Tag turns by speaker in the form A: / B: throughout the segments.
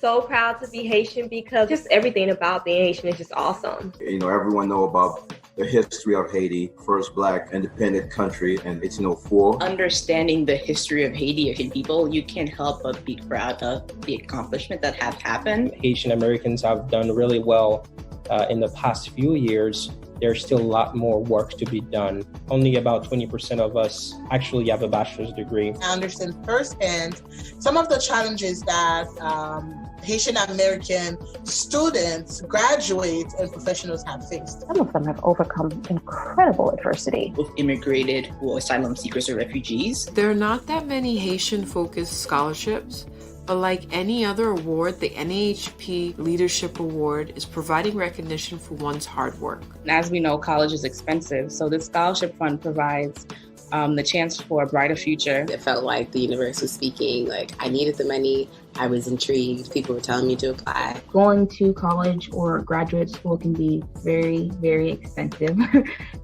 A: so proud to be Haitian because just everything about being Haitian is just awesome.
B: Everyone know about the history of Haiti, first Black independent country in 1804.
C: Understanding the history of Haiti, Haitian people, you can't help but be proud of the accomplishment that have happened.
D: Haitian Americans have done really well in the past few years. There's still a lot more work to be done. Only about 20% of us actually have a bachelor's degree.
E: I understand firsthand some of the challenges that Haitian American students, graduates, and professionals have faced.
F: Some of them have overcome incredible adversity.
C: Both immigrated or asylum seekers or refugees.
G: There are not that many Haitian-focused scholarships, but like any other award, the NAAHP Leadership Award is providing recognition for one's hard work.
H: As we know, college is expensive, so this scholarship fund provides the chance for a brighter future.
I: It felt like the universe was speaking, like I needed the money, I was intrigued, people were telling me to apply.
J: Going to college or graduate school can be very, very expensive.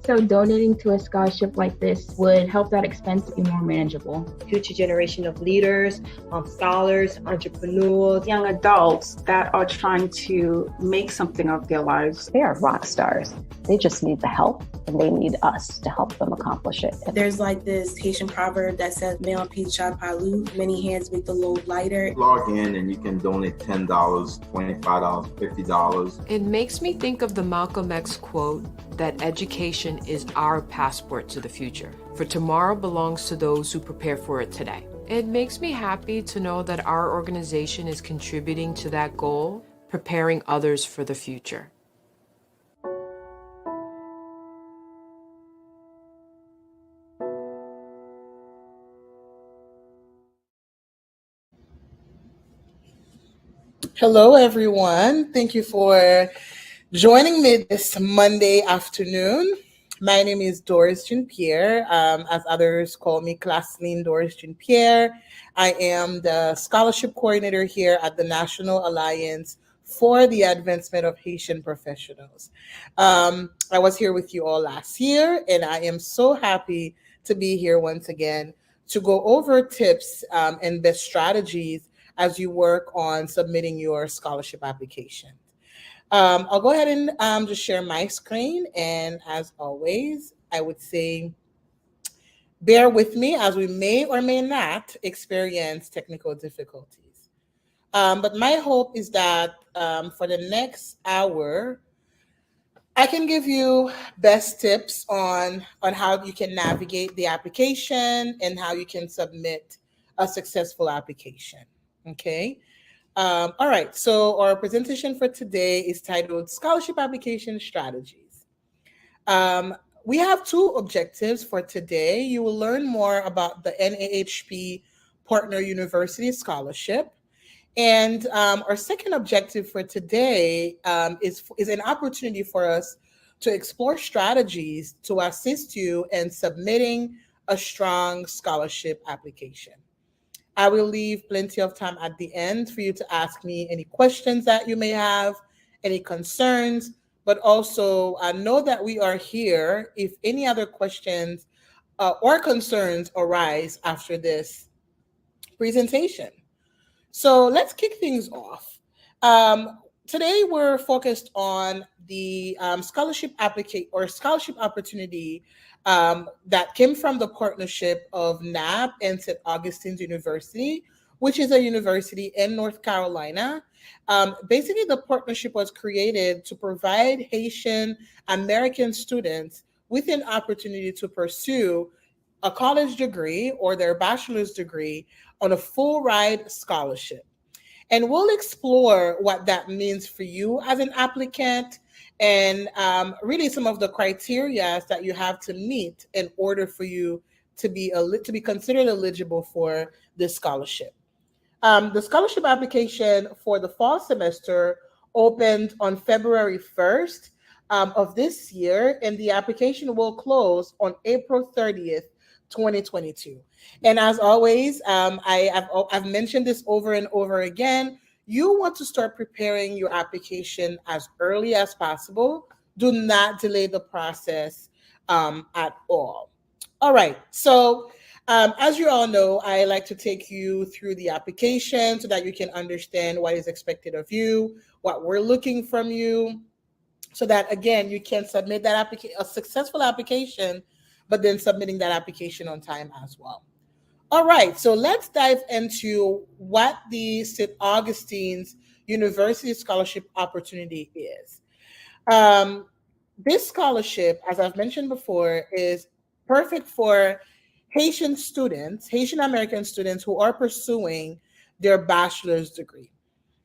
J: So donating to a scholarship like this would help that expense be more manageable.
A: Future generation of leaders, scholars, entrepreneurs,
K: young adults that are trying to make something of their lives.
F: They are rock stars. They just need the help, and they need us to help them accomplish it.
L: There's like this Haitian proverb that says, "Male piece shot palu," many hands make the load lighter.
B: Log in and you can donate $10, $25, $50.
G: It makes me think of the Malcolm X quote that education is our passport to the future, for tomorrow belongs to those who prepare for it today. It makes me happy to know that our organization is contributing to that goal, preparing others for the future.
E: Hello, everyone. Thank you for joining me this Monday afternoon. My name is Doris Pierre, as others call me Claslyne Doris Pierre. I am the scholarship coordinator here at the National Alliance for the Advancement of Haitian Professionals. I was here with you all last year, and I am so happy to be here once again to go over tips and best strategies as you work on submitting your scholarship application. I'll go ahead and just share my screen. And as always, I would say, bear with me as we may or may not experience technical difficulties. But my hope is that for the next hour, I can give you best tips on how you can navigate the application and how you can submit a successful application. Okay. All right. So our presentation for today is titled Scholarship Application Strategies. We have two objectives for today. You will learn more about the NAAHP Partner University Scholarship. And our second objective for today is an opportunity for us to explore strategies to assist you in submitting a strong scholarship application. I will leave plenty of time at the end for you to ask me any questions that you may have, any concerns, but also know that we are here if any other questions or concerns arise after this presentation. So let's kick things off. Today we're focused on the scholarship opportunity that came from the partnership of NAAHP and St. Augustine's University, which is a university in North Carolina. Basically, the partnership was created to provide Haitian American students with an opportunity to pursue a college degree or their bachelor's degree on a full ride scholarship. And we'll explore what that means for you as an applicant and really some of the criteria that you have to meet in order for you to be considered eligible for this scholarship. The scholarship application for the fall semester opened on February 1st of this year, and the application will close on April 30th, 2022. And as always, I've mentioned this over and over again. You want to start preparing your application as early as possible. Do not delay the process at all. All right. So As you all know, I like to take you through the application so that you can understand what is expected of you, what we're looking from you, so that again you can submit that a successful application, but then submitting that application on time as well. All right, so let's dive into what the St. Augustine's University Scholarship Opportunity is. This scholarship, as I've mentioned before, is perfect for Haitian students, Haitian American students who are pursuing their bachelor's degree.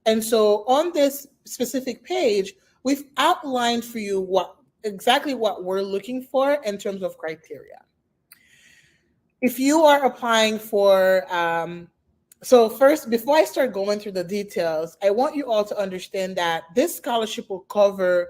E: And so on this specific page, we've outlined for you exactly what we're looking for in terms of criteria. If you are applying for, so first, before I start going through the details, I want you all to understand that this scholarship will cover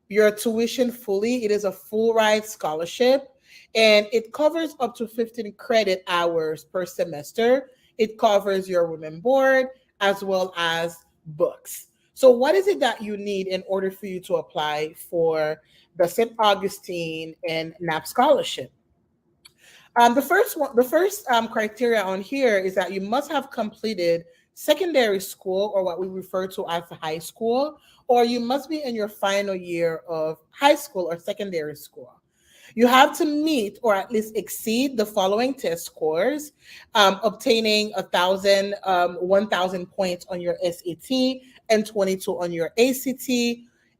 E: your tuition fully. It is a full ride scholarship, and it covers up to 15 credit hours per semester. It covers your room and board as well as books. So what is it that you need in order for you to apply for the St. Augustine and NAAHP scholarship? The first criteria on here is that you must have completed secondary school, or what we refer to as high school, or you must be in your final year of high school or secondary school. You have to meet or at least exceed the following test scores, obtaining 1,000 points on your SAT and 22 on your ACT.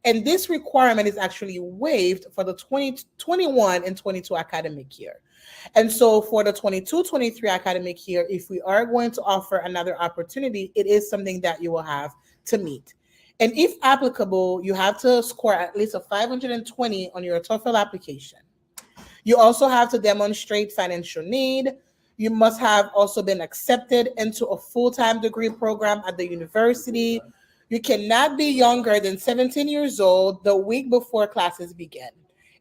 E: And this requirement is actually waived for the 2021 and 22 academic year. And so for the 22-23 academic year, if we are going to offer another opportunity, it is something that you will have to meet. And if applicable, you have to score at least a 520 on your TOEFL application. You also have to demonstrate financial need. You must have also been accepted into a full-time degree program at the university. You cannot be younger than 17 years old the week before classes begin.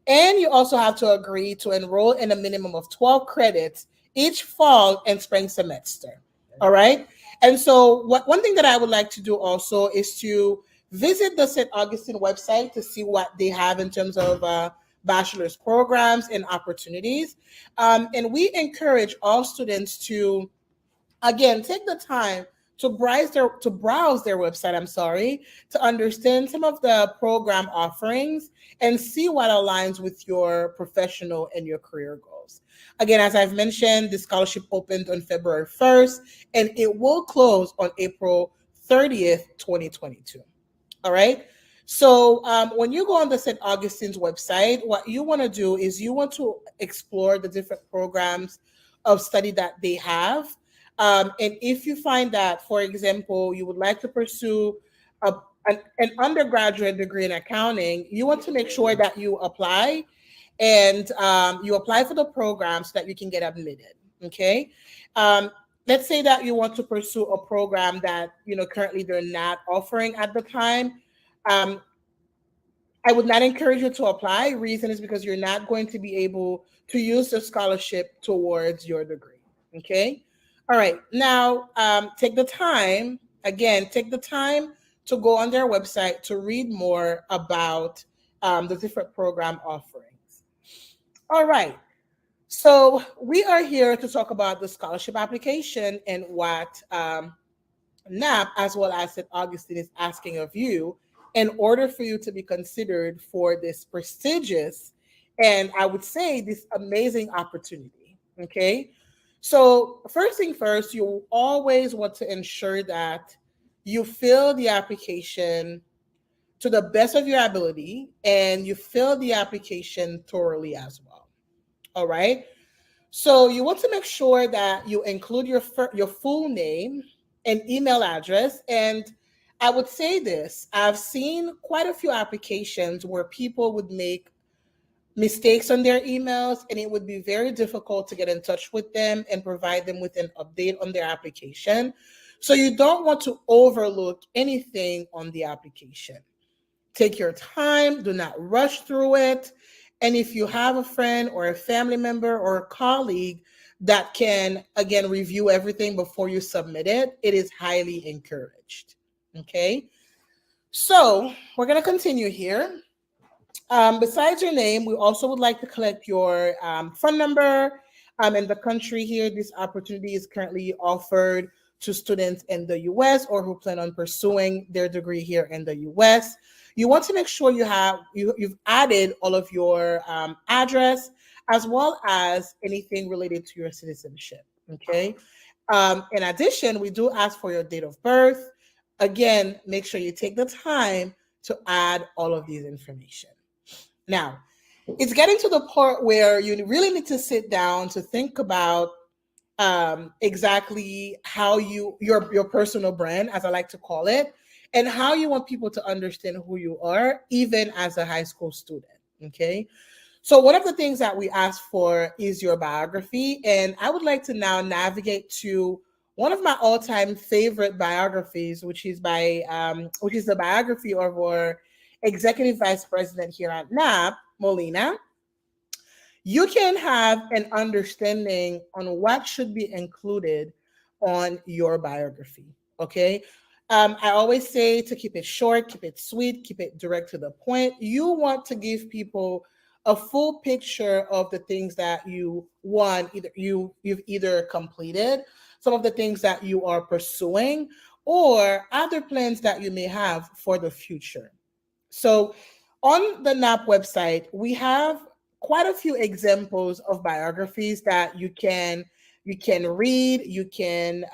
E: And you also have to agree to enroll in a minimum of 12 credits each fall and spring semester. All right. And so one thing that I would like to do also is to visit the St. Augustine website to see what they have in terms of bachelor's programs and opportunities. And we encourage all students to, again, take the time to browse their website, to understand some of the program offerings and see what aligns with your professional and your career goals. Again, as I've mentioned, the scholarship opened on February 1st, and it will close on April 30th, 2022. All right. So when you go on the St. Augustine's website, what you want to do is you want to explore the different programs of study that they have. And if you find that, for example, you would like to pursue an undergraduate degree in accounting, you want to make sure that you apply and you apply for the program so that you can get admitted. Okay. Let's say that you want to pursue a program that, currently they're not offering at the time. I would not encourage you to apply. Reason is because you're not going to be able to use the scholarship towards your degree. Okay. All right. Now, take the time to go on their website to read more about the different program offerings. All right. So we are here to talk about the scholarship application and what NAAHP as well as St. Augustine is asking of you in order for you to be considered for this prestigious and I would say this amazing opportunity. Okay. So first thing first, you always want to ensure that you fill the application to the best of your ability and you fill the application thoroughly as well. All right. So you want to make sure that you include your full name and email address. And I would say this, I've seen quite a few applications where people would make mistakes on their emails, and it would be very difficult to get in touch with them and provide them with an update on their application. So you don't want to overlook anything on the application. Take your time, do not rush through it. And if you have a friend or a family member or a colleague that can, again, review everything before you submit it, it is highly encouraged. Okay, so we're going to continue here. Besides your name, we also would like to collect your phone number, in the country here. This opportunity is currently offered to students in the US or who plan on pursuing their degree here in the US. You want to make sure you've added all of your address as well as anything related to your citizenship, okay? In addition, we do ask for your date of birth. Again, make sure you take the time to add all of these information. Now, it's getting to the part where you really need to sit down to think about exactly how your personal brand, as I like to call it, and how you want people to understand who you are, even as a high school student, okay? So one of the things that we ask for is your biography, and I would like to now navigate to one of my all-time favorite biographies, which is the biography of our Executive Vice President here at NAAHP, Molina. You can have an understanding on what should be included on your biography, okay? I always say to keep it short, keep it sweet, keep it direct to the point. You want to give people a full picture of the things that you want, you've either completed, some of the things that you are pursuing, or other plans that you may have for the future. So on the NAAHP website, we have quite a few examples of biographies that you can read. You can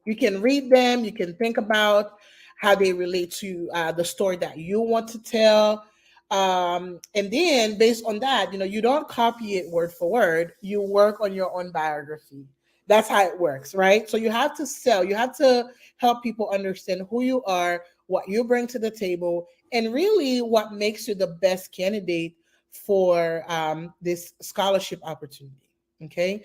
E: read them. You can think about how they relate to the story that you want to tell. And then based on that, you don't copy it word for word. You work on your own biography. That's how it works, right? So you have to help people understand who you are, what you bring to the table, and really what makes you the best candidate for this scholarship opportunity, okay?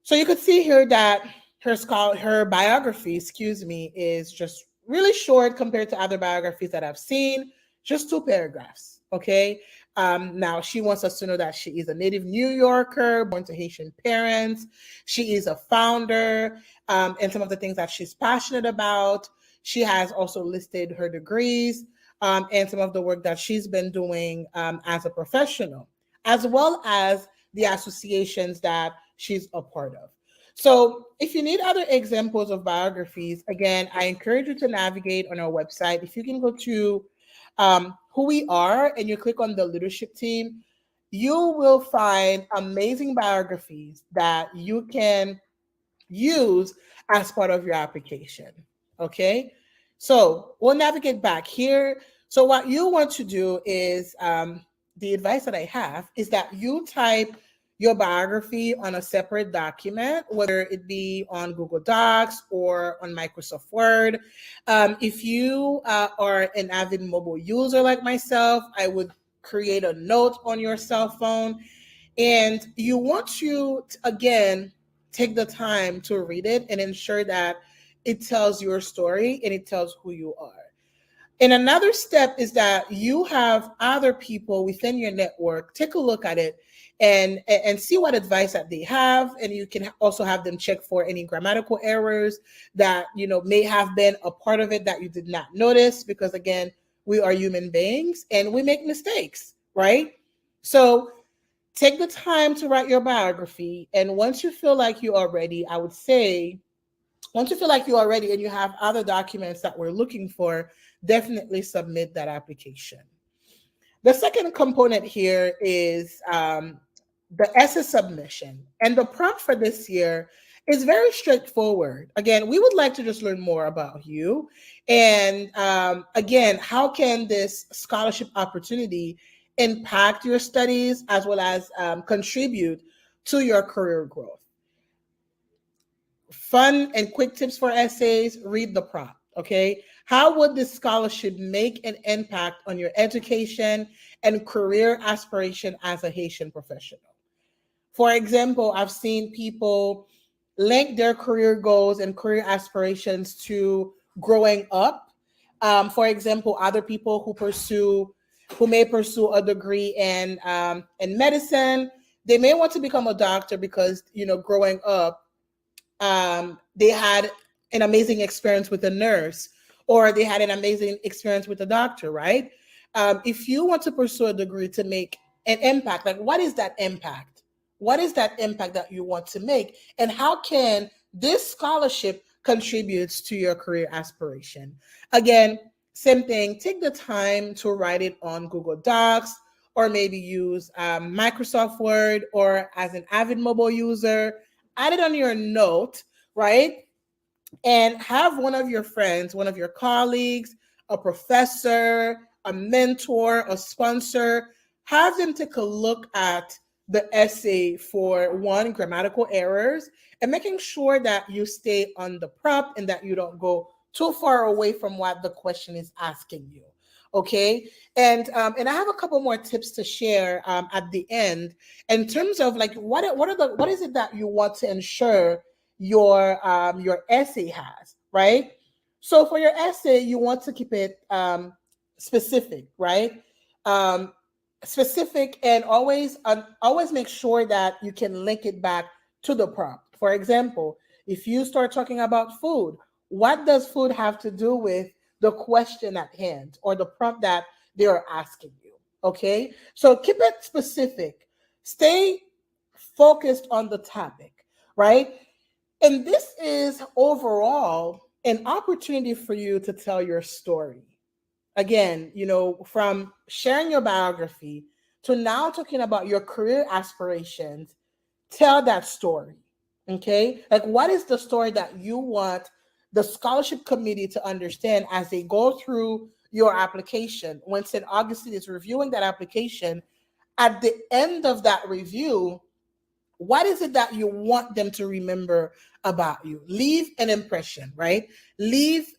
E: So you could see here that her biography, is just really short compared to other biographies that I've seen, just 2 paragraphs, okay? Now, she wants us to know that she is a native New Yorker, born to Haitian parents. She is a founder, and some of the things that she's passionate about. She has also listed her degrees and some of the work that she's been doing as a professional, as well as the associations that she's a part of. So if you need other examples of biographies, again, I encourage you to navigate on our website. If you can go to who we are and you click on the leadership team, you will find amazing biographies that you can use as part of your application, okay? So we'll navigate back here. So what you want to do is, the advice that I have is that you type your biography on a separate document, whether it be on Google Docs or on Microsoft Word. If you are an avid mobile user like myself, I would create a note on your cell phone, and you want to, again, take the time to read it and ensure that it tells your story and it tells who you are. And another step is that you have other people within your network take a look at it and see what advice that they have. And you can also have them check for any grammatical errors that, may have been a part of it that you did not notice, because again, we are human beings and we make mistakes, right? So take the time to write your biography. And once you feel like you are ready, I would say, once you feel like you are ready and you have other documents that we're looking for, definitely submit that application. The second component here is the essay submission. And the prompt for this year is very straightforward. Again, we would like to just learn more about you. And again, how can this scholarship opportunity impact your studies as well as contribute to your career growth? Fun and quick tips for essays, read the prompt, okay? How would this scholarship make an impact on your education and career aspiration as a Haitian professional? For example, I've seen people link their career goals and career aspirations to growing up. For example, other people who may pursue a degree in medicine, they may want to become a doctor because, growing up, they had an amazing experience with a nurse, or they had an amazing experience with a doctor, right? If you want to pursue a degree to make an impact, like what is that impact What is that impact that you want to make? And how can this scholarship contribute to your career aspiration? Again, same thing, take the time to write it on Google Docs, or maybe use Microsoft Word, or as an avid mobile user, add it on your note, right? And have one of your friends, one of your colleagues, a professor, a mentor, a sponsor, have them take a look at the essay for one, grammatical errors, and making sure that you stay on the prompt and that you don't go too far away from what the question is asking you. Okay, and I have a couple more tips to share at the end in terms of like what is it that you want to ensure your essay has, right? So for your essay, you want to keep it specific, right? Specific, and always make sure that you can link it back to the prompt. For example, if you start talking about food, what does food have to do with the question at hand or the prompt that they are asking you? Okay, so keep it specific. Stay focused on the topic, right? And this is overall an opportunity for you to tell your story. Again, from sharing your biography to now talking about your career aspirations, tell that story. Okay, like what is the story that you want the scholarship committee to understand as they go through your application? When St. Augustine is reviewing that application, at the end of that review, what is it that you want them to remember about you? Leave an impression, right? Leave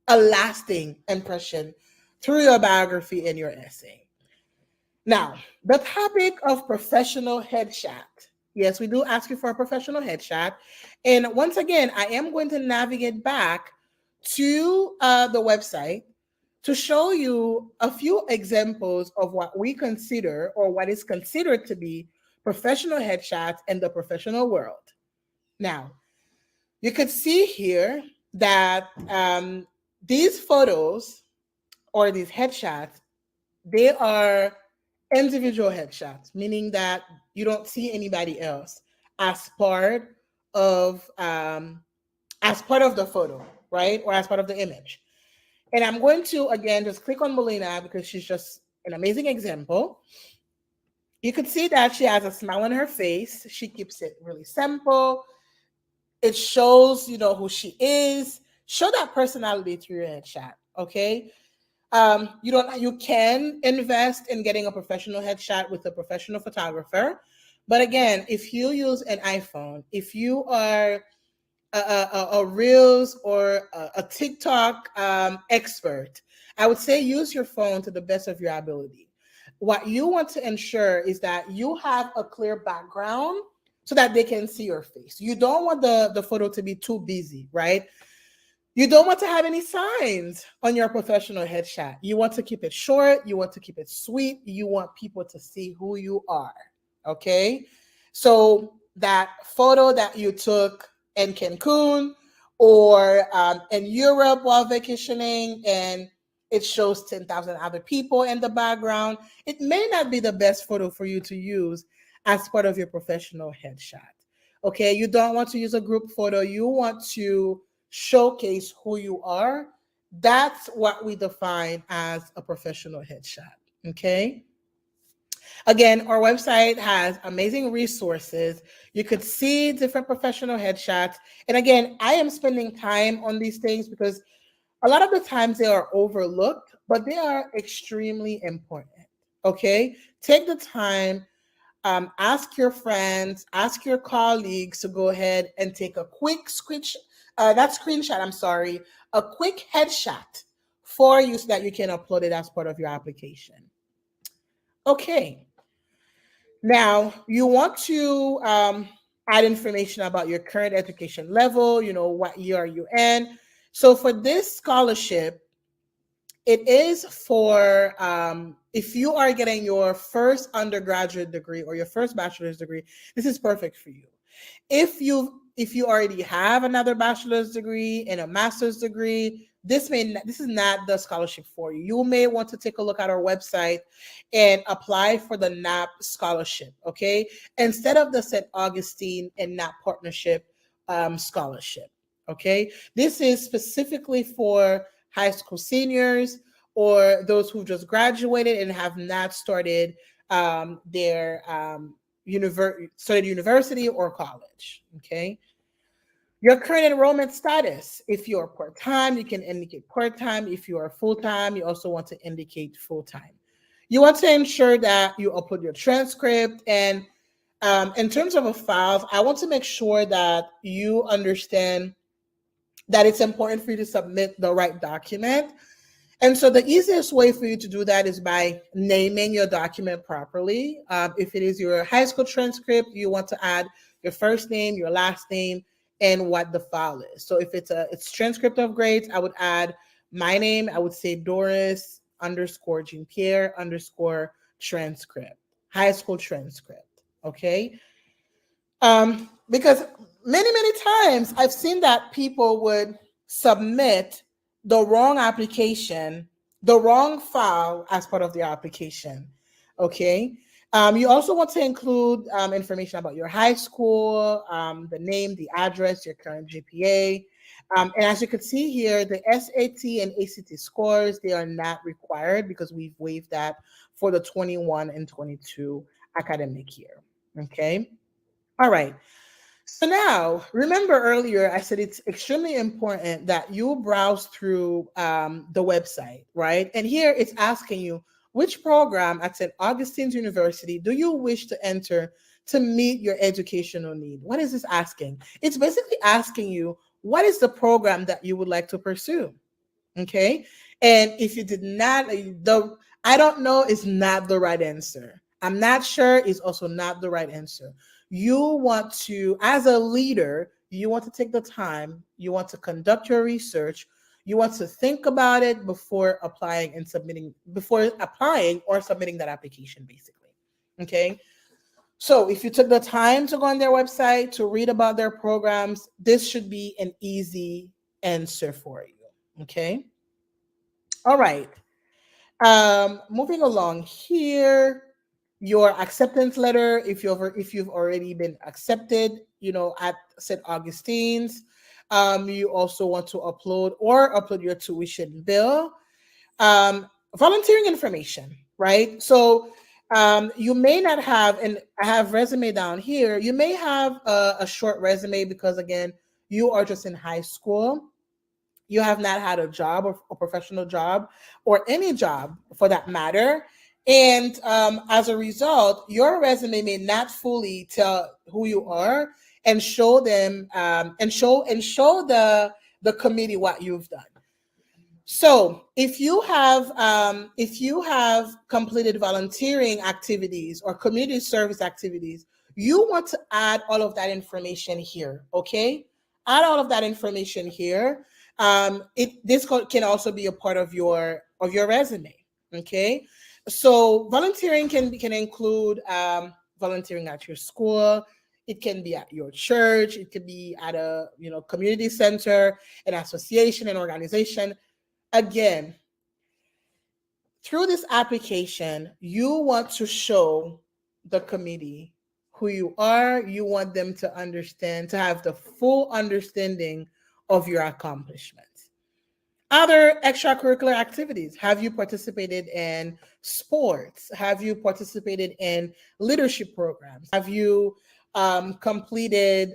E: a lasting impression through your biography and your essay. Now, the topic of professional headshot. Yes, we do ask you for a professional headshot. And once again, I am going to navigate back to the website to show you a few examples of what we consider, or what is considered to be, professional headshots in the professional world. Now, you could see here that these photos or these headshots, they are individual headshots, meaning that you don't see anybody else as part of the photo, right? Or as part of the image. And I'm going to, again, just click on Melina because she's just an amazing example. You could see that she has a smile on her face. She keeps it really simple. It shows, who she is. Show that personality through your headshot, okay? You can invest in getting a professional headshot with a professional photographer. But again, if you use an iPhone, if you are a Reels or a TikTok expert, I would say use your phone to the best of your ability. What you want to ensure is that you have a clear background so that they can see your face. You don't want the photo to be too busy, right? You don't want to have any signs on your professional headshot. You want to keep it short. You want to keep it sweet. You want people to see who you are, okay? So that photo that you took in Cancun or in Europe while vacationing, and it shows 10,000 other people in the background, it may not be the best photo for you to use as part of your professional headshot, okay? You don't want to use a group photo. You want to showcase who you are. That's what we define as a professional headshot, okay? Again, our website has amazing resources. You could see different professional headshots. And again, I am spending time on these things because a lot of the times they are overlooked, but they are extremely important, okay? Take the time, ask your friends, ask your colleagues to go ahead and take a quick a quick headshot for you so that you can upload it as part of your application. Okay. Now, you want to add information about your current education level, what year are you in. So for this scholarship, it is for if you are getting your first undergraduate degree or your first bachelor's degree, this is perfect for you. If you already have another bachelor's degree and a master's degree, this is not the scholarship for you. You may want to take a look at our website and apply for the NAAHP scholarship, okay? Instead of the St. Augustine and NAAHP partnership scholarship, okay? This is specifically for high school seniors or those who just graduated and have not started their university or college, okay? Your current enrollment status. If you're part-time, you can indicate part-time. If you are full-time, you also want to indicate full-time. You want to ensure that you upload your transcript. And in terms of a file, I want to make sure that you understand that it's important for you to submit the right document. And so the easiest way for you to do that is by naming your document properly. If it is your high school transcript, you want to add your first name, your last name, and what the file is. So if it's transcript of grades, I would add my name. I would say Doris _ Jean Pierre _ transcript, high school transcript. Okay. Because many times I've seen that people would submit the wrong application, the wrong file as part of the application. Okay. You also want to include information about your high school, the name, the address, your current GPA. And as you can see here, the SAT and ACT scores, they are not required because we've waived that for the 21 and 22 academic year. Okay. All right. So now, remember earlier, I said it's extremely important that you browse through the website, right? And here it's asking you, which program at St. Augustine's University do you wish to enter to meet your educational need? What is this asking? It's basically asking you, what is the program that you would like to pursue? Okay. And if you did not, I don't know is not the right answer. I'm not sure is also not the right answer. You want to, as a leader, you want to take the time, you want to conduct your research, you want to think about it before applying or submitting that application, basically. Okay. So if you took the time to go on their website to read about their programs, this should be an easy answer for you. Okay. All right. Moving along here, your acceptance letter, if you've already been accepted, at St. Augustine's, you also want to upload your tuition bill, volunteering information, right? So you may not have, and I have resume down here, you may have a short resume because, again, you are just in high school. You have not had a job or a professional job or any job for that matter. And as a result, your resume may not fully tell who you are and show them and show the committee what you've done. So if you have completed volunteering activities or community service activities, you want to add all of that information here. Okay, add all of that information here. This can also be a part of your resume. Okay, so volunteering can include volunteering at your school. It can be at your church. It could be at a community center, an association, an organization. Again, through this application, you want to show the committee who you are. You want them to understand, to have the full understanding of your accomplishments. Other extracurricular activities. Have you participated in sports? Have you participated in leadership programs? Have you completed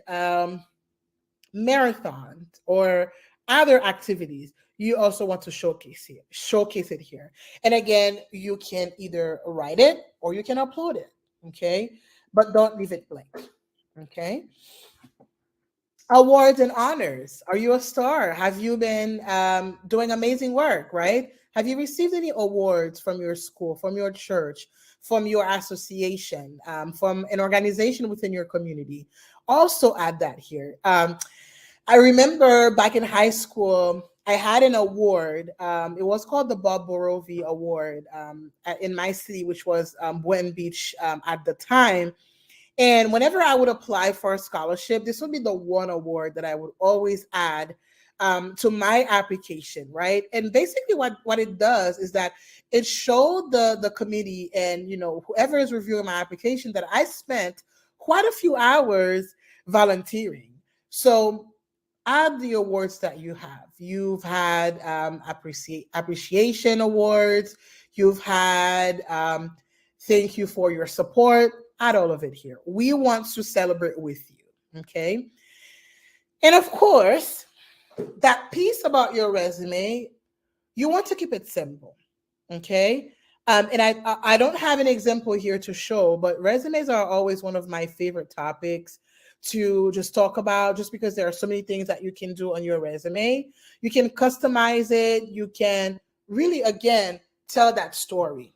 E: marathons or other activities? You also want to showcase it here. And again, you can either write it or you can upload it. Okay, but don't leave it blank. Okay. Awards and honors. Are you a star? Have you been doing amazing work, right? Have you received any awards from your school, from your church, from your association, from an organization within your community? Also add that here. I remember back in high school, I had an award. It was called the Bob Borovi Award in my city, which was Boynton Beach at the time. And whenever I would apply for a scholarship, this would be the one award that I would always add to my application, right? And basically what it does is that it showed the committee and, whoever is reviewing my application that I spent quite a few hours volunteering. So add the awards that you have. You've had appreciation awards. You've had thank you for your support. Add all of it here. We want to celebrate with you, okay? And of course, that piece about your resume, you want to keep it simple, okay? And I don't have an example here to show, but resumes are always one of my favorite topics to just talk about, just because there are so many things that you can do on your resume. You can customize it. You can really, again, tell that story.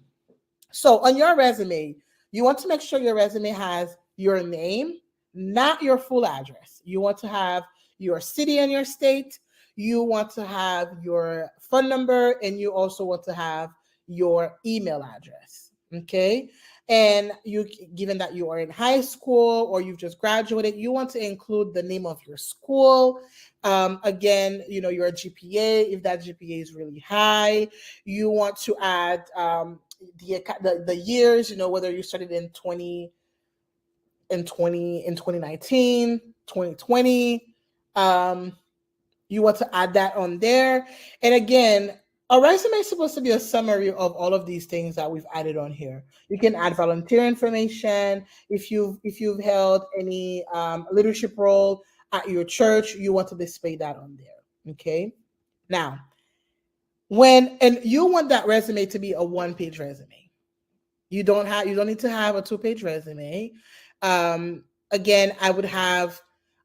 E: So on your resume, you want to make sure your resume has your name, not your full address. You want to have your city and your state. You want to have your phone number, and you also want to have your email address, okay? And given that you are in high school or you've just graduated, you want to include the name of your school. Again, your GPA, if that GPA is really high. You want to add the years, whether you started in 2019, 2020. You want to add that on there. And again, a resume is supposed to be a summary of all of these things that we've added on here. You can add volunteer information. If you've held any leadership role at your church, you want to display that on there. Okay. Now, and you want that resume to be a one-page resume. You don't need to have a two-page resume. Again, I would have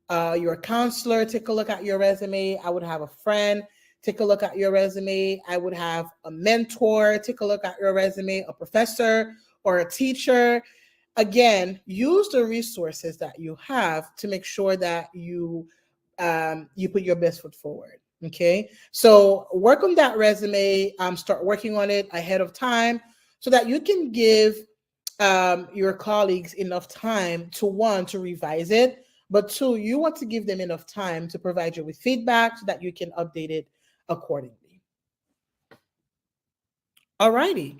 E: your counselor take a look at your resume. I would have a friend take a look at your resume. I would have a mentor take a look at your resume, a professor or a teacher. Again, use the resources that you have to make sure that you put your best foot forward. Okay, so work on that resume. Start working on it ahead of time so that you can give your colleagues enough time to, one, to revise it, but two, you want to give them enough time to provide you with feedback so that you can update it accordingly. All righty.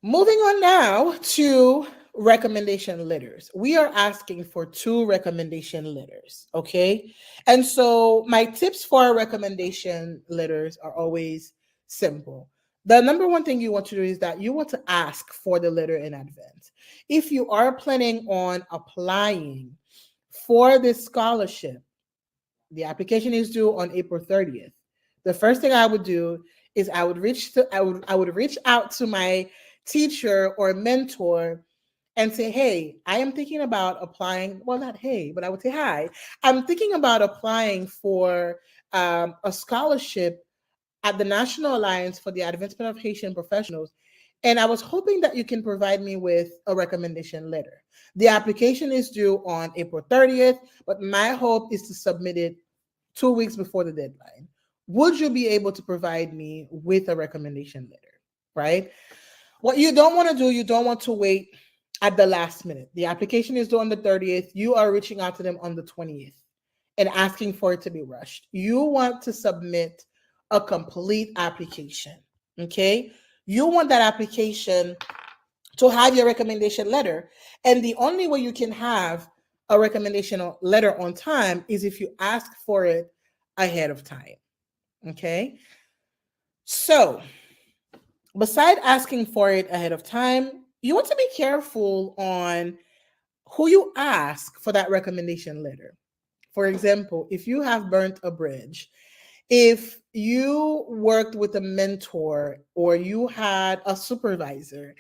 E: Moving on now to recommendation letters. We are asking for 2 recommendation letters, okay? And so my tips for recommendation letters are always simple. The number one thing you want to do is that you want to ask for the letter in advance. If you are planning on applying for this scholarship, the application is due on April 30th. The first thing I would do is I would reach out to my teacher or mentor and say, hey, I am thinking about applying. Well, not hey, but I would say, hi, I'm thinking about applying for a scholarship at the National Alliance for the Advancement of Haitian Professionals. And I was hoping that you can provide me with a recommendation letter. The application is due on April 30th, but my hope is to submit it 2 weeks before the deadline. Would you be able to provide me with a recommendation letter, right? What you don't want to do, you don't want to wait at the last minute. The application is due on the 30th. You are reaching out to them on the 20th and asking for it to be rushed. You want to submit a complete application, okay? You want that application to have your recommendation letter. And the only way you can have a recommendation letter on time is if you ask for it ahead of time, okay? So besides asking for it ahead of time, you want to be careful on who you ask for that recommendation letter. For example, if you have burnt a bridge, if you worked with a mentor or you had a supervisor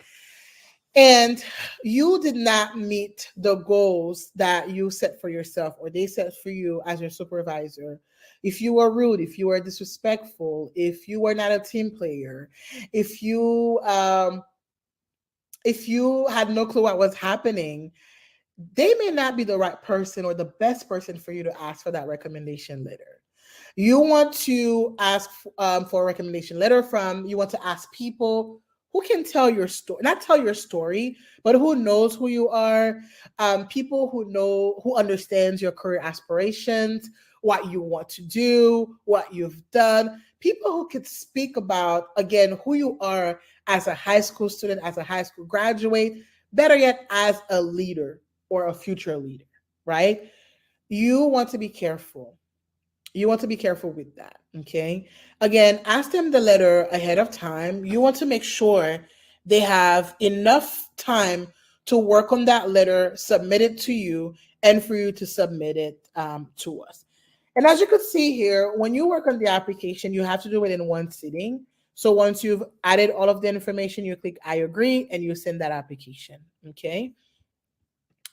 E: and you did not meet the goals that you set for yourself or they set for you as your supervisor, if you were rude, if you were disrespectful, if you were not a team player, if you had no clue what was happening, they may not be the right person or the best person for you to ask for that recommendation letter. You want to ask for a recommendation letter from, you want to ask people who can tell your story, not tell your story, but who knows who you are, people who understands your career aspirations, what you want to do, what you've done. People who could speak about, again, who you are as a high school student, as a high school graduate, better yet, as a leader or a future leader, right? You want to be careful. You want to be careful with that, okay? Again, ask them the letter ahead of time. You want to make sure they have enough time to work on that letter, submit it to you, and for you to submit it to us. And as you could see here, when you work on the application, you have to do it in one sitting. So once you've added all of the information, you click I agree and you send that application, okay?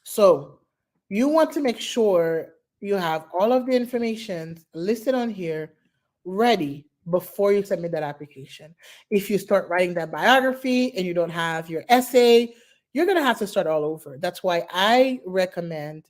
E: So you want to make sure you have all of the information listed on here ready before you submit that application. If you start writing that biography and you don't have your essay, you're going to have to start all over. That's why I recommend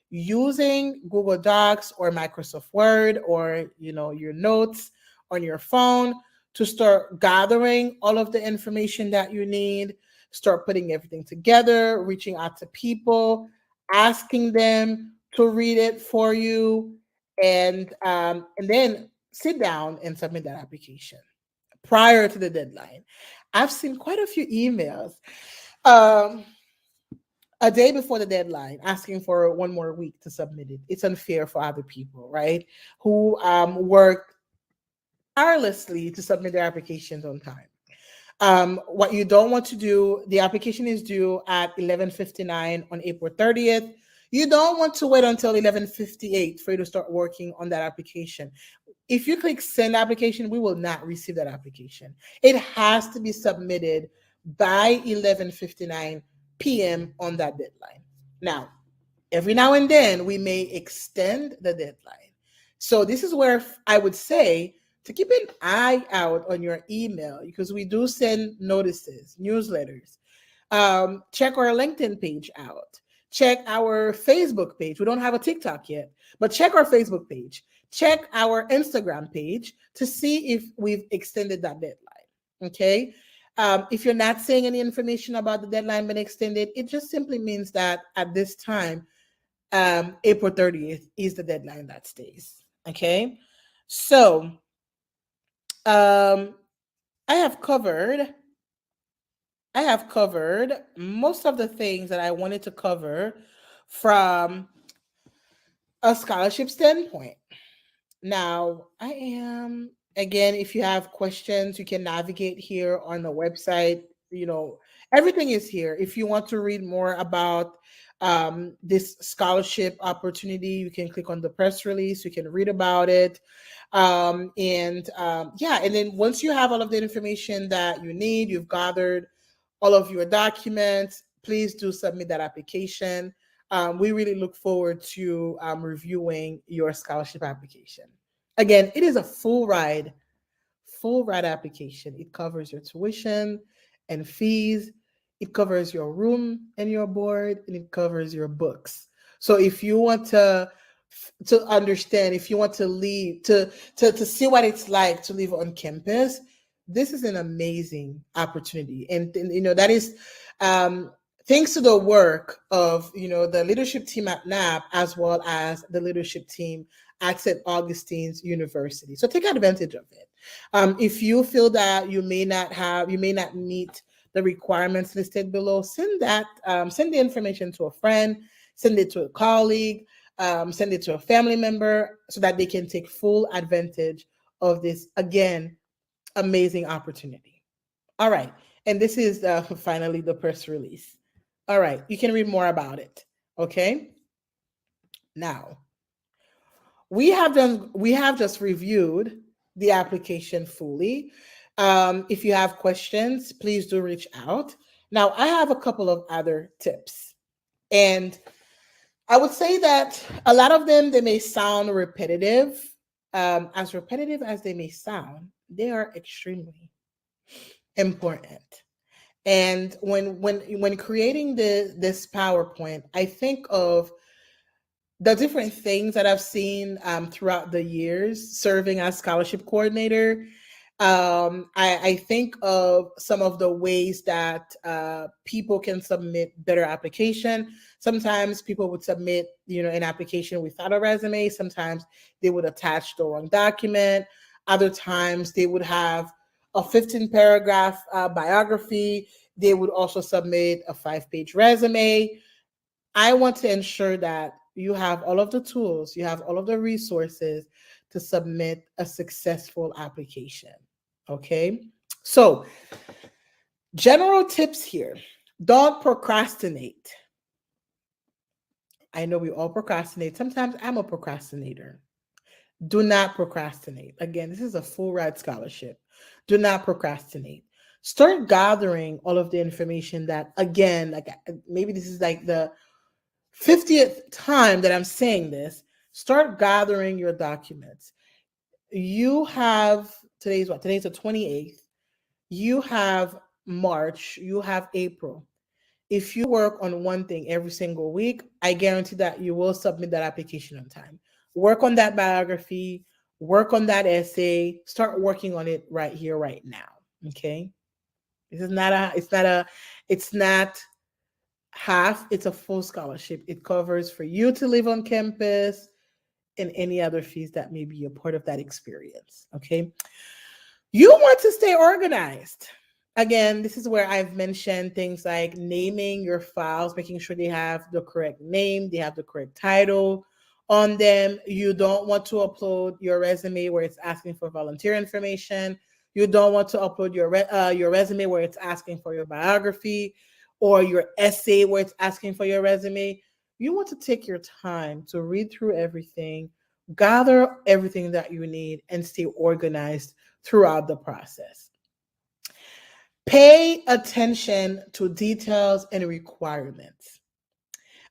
E: using Google Docs or Microsoft Word or, you know, your notes on your phone to start gathering all of the information that you need, start putting everything together, reaching out to people, asking them to read it for you, and then sit down and submit that application prior to the deadline. I've seen quite a few emails a day before the deadline asking for one more week to submit it. It's unfair for other people, right? Who work tirelessly to submit their applications on time. What you don't want to do, the application is due at 11:59 on April 30th. You don't want to wait until 11:58 for you to start working on that application. If you click send application, we will not receive that application. It has to be submitted by 11:59 p.m. on that deadline. Now, every now and then we may extend the deadline. So this is where I would say to keep an eye out on your email, because we do send notices, newsletters. Check our LinkedIn page out. Check our Facebook page. We don't have a TikTok yet, but check our Facebook page. Check our Instagram page to see if we've extended that deadline. Okay. If you're not seeing any information about the deadline being extended, it just simply means that at this time, April 30th is the deadline that stays. Okay. So I have covered most of the things that I wanted to cover from a scholarship standpoint. Now, again, if you have questions, you can navigate here on the website. You know, everything is here. If you want to read more about this scholarship opportunity, you can click on the press release. You can read about it. And then once you have all of the information that you need, you've gathered all of your documents, please do submit that application. We really look forward to reviewing your scholarship application. Again, it is a full ride application. It covers your tuition and fees. It covers your room and your board, and it covers your books. So if you want to understand, if you want to leave, to see what it's like to live on campus, this is an amazing opportunity. And you know, that is thanks to the work of, you know, the leadership team at NAAHP, as well as the leadership team at St. Augustine's University. So take advantage of it. If you feel that you may not meet the requirements listed below, send the information to a friend, send it to a colleague, send it to a family member, so that they can take full advantage of this, again, amazing opportunity. All right. And this is finally the press release. All right. You can read more about it. Okay. Now, we have just reviewed the application fully. If you have questions, please do reach out. Now, I have a couple of other tips. And I would say that a lot of them, they may sound repetitive. As repetitive as they may sound, they are extremely important. And when creating this PowerPoint, I think of the different things that I've seen throughout the years serving as scholarship coordinator. I think of some of the ways that people can submit better application. Sometimes people would submit, an application without a resume. Sometimes they would attach the wrong document. Other times they would have a 15-paragraph biography. They would also submit a 5-page resume. I want to ensure that you have all of the tools, you have all of the resources to submit a successful application. Okay, so general tips here. Don't procrastinate. I know we all procrastinate. Sometimes I'm a procrastinator. Do not procrastinate. Again, this is a full ride scholarship. Do not procrastinate. Start gathering all of the information that, again, like maybe this is like the 50th time that I'm saying this. Start gathering your documents. You have, today's what? Today's the 28th. You have March, you have April. If you work on one thing every single week, I guarantee that you will submit that application on time. Work on that biography, work on that essay, start working on it right here, right now. Okay. It's not half, it's a full scholarship. It covers for you to live on campus and any other fees that may be a part of that experience. Okay. You want to stay organized. Again, this is where I've mentioned things like naming your files, making sure they have the correct name, they have the correct title on them. You don't want to upload your resume where it's asking for volunteer information. You don't want to upload your resume where it's asking for your biography, or your essay where it's asking for your resume. You want to take your time to read through everything, gather everything that you need, and stay organized throughout the process. Pay attention to details and requirements.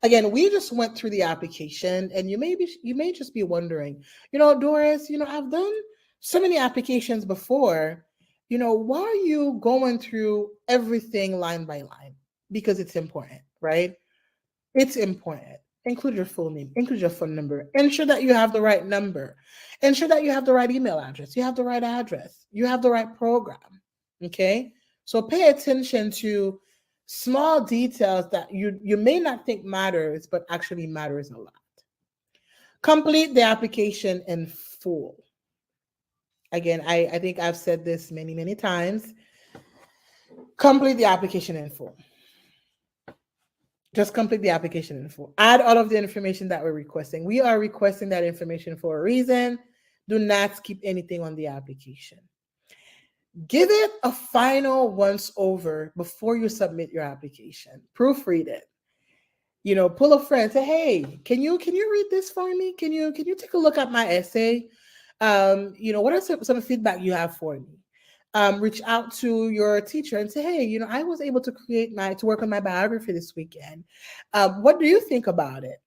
E: Again, we just went through the application, and you may just be wondering, Doris, I've done so many applications before. Why are you going through everything line by line? Because it's important, right? It's important. Include your full name, include your phone number, ensure that you have the right number, ensure that you have the right email address, you have the right address, you have the right program. Okay. So pay attention to small details that you may not think matters, but actually matters a lot. Complete the application in full. Again, I think I've said this many, many times. Complete the application in full. Just complete the application in full. Add all of the information that we're requesting. We are requesting that information for a reason. Do not skip anything on the application. Give it a final once over before you submit your application. Proofread it. Pull a friend. Say, hey, can you read this for me? Can you take a look at my essay? What are some feedback you have for me? Reach out to your teacher and say, hey, I was able to work on my biography this weekend. What do you think about it?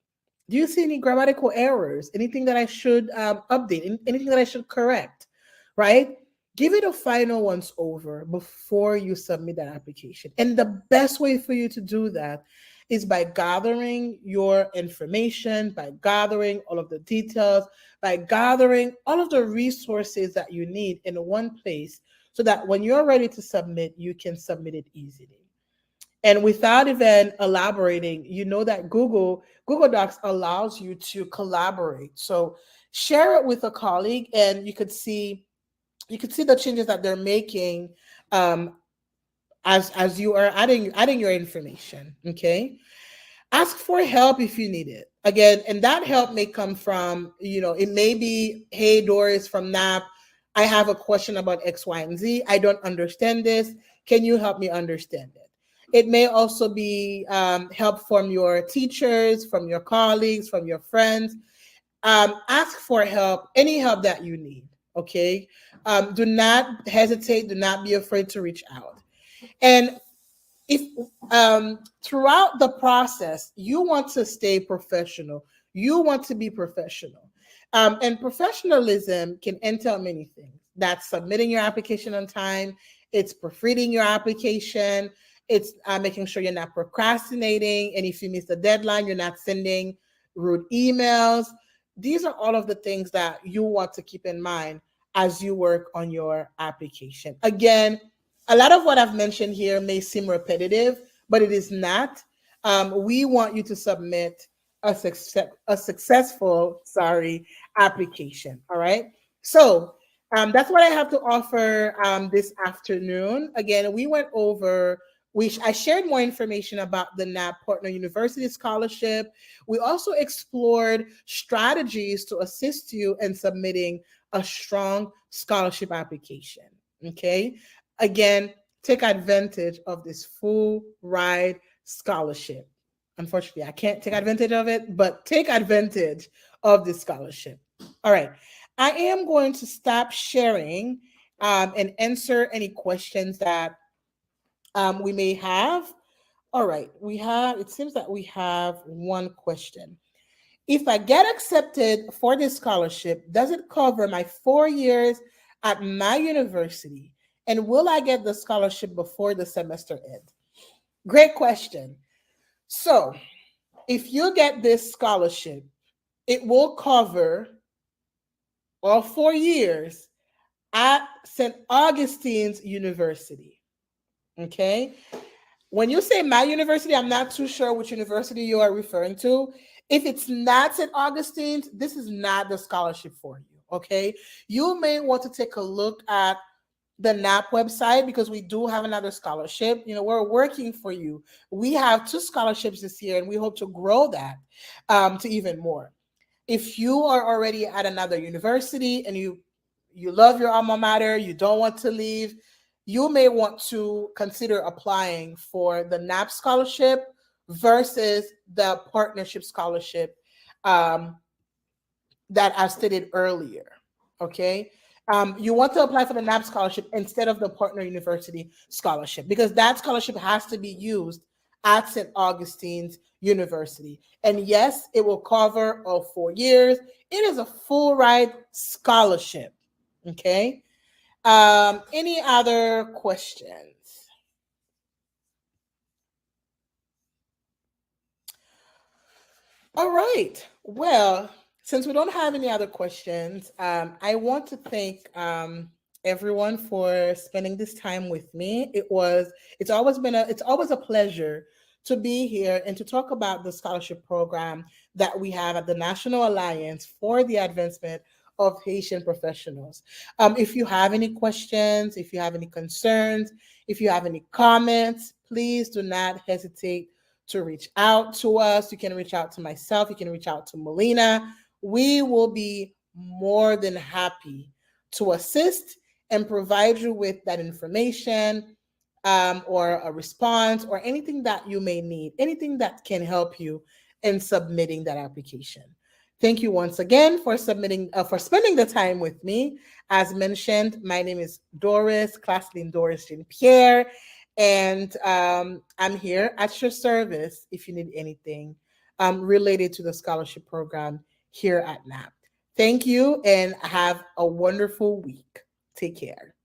E: Do you see any grammatical errors? Anything that I should update? Anything that I should correct? Right? Give it a final once over before you submit that application. And the best way for you to do that is by gathering your information, by gathering all of the details, by gathering all of the resources that you need in one place, so that when you're ready to submit, you can submit it easily. And without even elaborating, that Google Docs allows you to collaborate. So share it with a colleague, and you could see the changes that they're making as you are adding your information. Okay. Ask for help if you need it. Again, and that help may come from, it may be, hey, Doris from NAAHP, I have a question about X, Y, and Z. I don't understand this. Can you help me understand it? It may also be help from your teachers, from your colleagues, from your friends. Ask for help, any help that you need. Okay. Do not hesitate. Do not be afraid to reach out. And if throughout the process, you want to stay professional, you want to be professional. And professionalism can entail many things. That's submitting your application on time. It's proofreading your application. It's making sure you're not procrastinating. And if you miss the deadline, you're not sending rude emails. These are all of the things that you want to keep in mind as you work on your application. Again, a lot of what I've mentioned here may seem repetitive, but it is not. We want you to submit a successful application. All right. So that's what I have to offer this afternoon. Again, we went over. I shared more information about the NAAHP Partner University Scholarship. We also explored strategies to assist you in submitting a strong scholarship application. Okay. Again, take advantage of this full ride scholarship. Unfortunately, I can't take advantage of it, but take advantage of this scholarship. All right. I am going to stop sharing and answer any questions that we may have. All right. It seems that we have one question. If I get accepted for this scholarship, does it cover my 4 years at my university? And will I get the scholarship before the semester ends? Great question. So if you get this scholarship, it will cover all 4 years at St. Augustine's University. Okay. When you say my university, I'm not too sure which university you are referring to. If it's not St. Augustine's, this is not the scholarship for you. Okay. You may want to take a look at the NAAHP website because we do have another scholarship. We're working for you. We have 2 scholarships this year and we hope to grow that to even more. If you are already at another university and you love your alma mater, you don't want to leave, you may want to consider applying for the NAAHP scholarship versus the partnership scholarship that I stated earlier. Okay. You want to apply for the NAAHP scholarship instead of the partner university scholarship because that scholarship has to be used at St. Augustine's University. And yes, it will cover all 4 years. It is a full ride scholarship. Okay. Any other questions? All right. Well, since we don't have any other questions, I want to thank everyone for spending this time with me. It's always a pleasure to be here and to talk about the scholarship program that we have at the National Alliance for the Advancement of Haitian Professionals. If you have any questions, if you have any concerns, if you have any comments, please do not hesitate to reach out to us. You can reach out to myself. You can reach out to Melina. We will be more than happy to assist and provide you with that information or a response or anything that you may need, anything that can help you in submitting that application. Thank you once again for spending the time with me. As mentioned, my name is Doris, Claslyne Doris Jean Pierre, and I'm here at your service if you need anything related to the scholarship program here at NAAHP. Thank you and have a wonderful week. Take care.